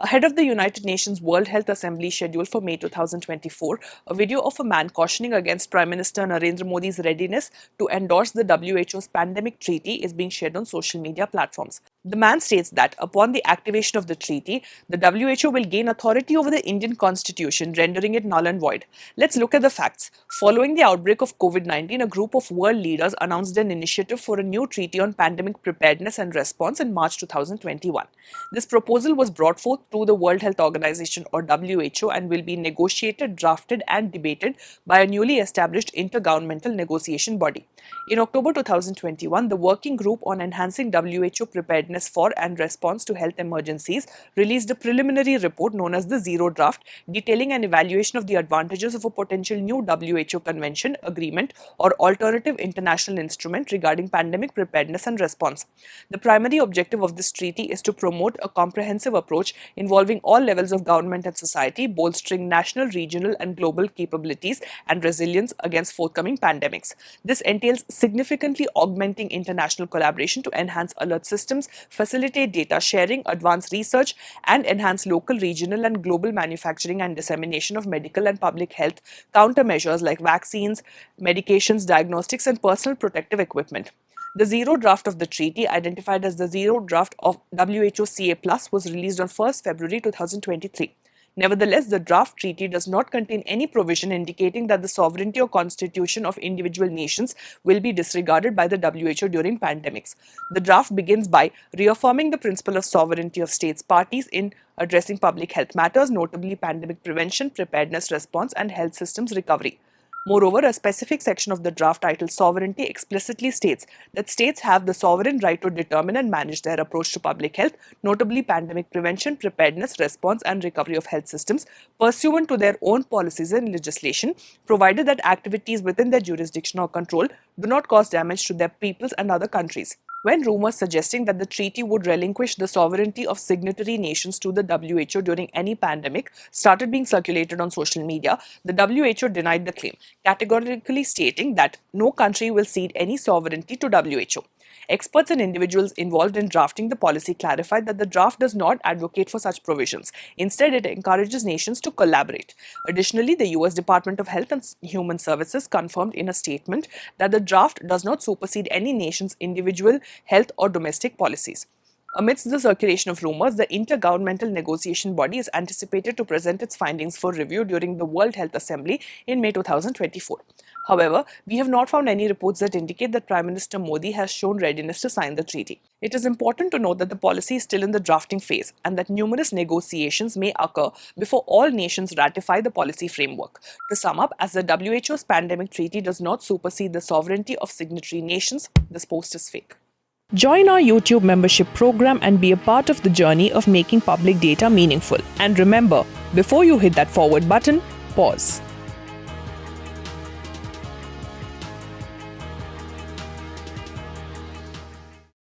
Ahead of the United Nations World Health Assembly scheduled for May 2024, a video of a man cautioning against Prime Minister Narendra Modi's readiness to endorse the WHO's pandemic treaty is being shared on social media platforms. The man states that upon the activation of the treaty, the WHO will gain authority over the Indian constitution, rendering it null and void. Let's look at the facts. Following the outbreak of COVID-19, a group of world leaders announced an initiative for a new treaty on pandemic preparedness and response in March 2021. This proposal was brought forth through the World Health Organization or WHO and will be negotiated, drafted and debated by a newly established intergovernmental negotiation body. In October 2021, the Working Group on Enhancing WHO Preparedness for and Response to Health Emergencies released a preliminary report known as the Zero Draft, detailing an evaluation of the advantages of a potential new WHO convention, agreement, or alternative international instrument regarding pandemic preparedness and response. The primary objective of this treaty is to promote a comprehensive approach involving all levels of government and society, bolstering national, regional, and global capabilities and resilience against forthcoming pandemics. This entails significantly augmenting international collaboration to enhance alert systems, facilitate data sharing, advance research, and enhance local, regional, and global manufacturing and dissemination of medical and public health countermeasures like vaccines, medications, diagnostics, and personal protective equipment. The Zero Draft of the treaty, identified as the Zero Draft of WHO CA+, was released on 1st February 2023. Nevertheless, the draft treaty does not contain any provision indicating that the sovereignty or constitution of individual nations will be disregarded by the WHO during pandemics. The draft begins by reaffirming the principle of sovereignty of states parties in addressing public health matters, notably pandemic prevention, preparedness response, and health systems recovery. Moreover, a specific section of the draft titled Sovereignty explicitly states that states have the sovereign right to determine and manage their approach to public health, notably pandemic prevention, preparedness, response, and recovery of health systems, pursuant to their own policies and legislation, provided that activities within their jurisdiction or control do not cause damage to their peoples and other countries. When rumors suggesting that the treaty would relinquish the sovereignty of signatory nations to the WHO during any pandemic started being circulated on social media, the WHO denied the claim, categorically stating that no country will cede any sovereignty to WHO. Experts and individuals involved in drafting the policy clarified that the draft does not advocate for such provisions. Instead, it encourages nations to collaborate. Additionally, the US Department of Health and Human Services confirmed in a statement that the draft does not supersede any nation's individual health or domestic policies. Amidst the circulation of rumors, the Intergovernmental Negotiation Body is anticipated to present its findings for review during the World Health Assembly in May 2024. However, we have not found any reports that indicate that Prime Minister Modi has shown readiness to sign the treaty. It is important to note that the policy is still in the drafting phase and that numerous negotiations may occur before all nations ratify the policy framework. To sum up, as the WHO's pandemic treaty does not supersede the sovereignty of signatory nations, this post is fake. Join our YouTube membership program and be a part of the journey of making public data meaningful. And remember, before you hit that forward button, pause.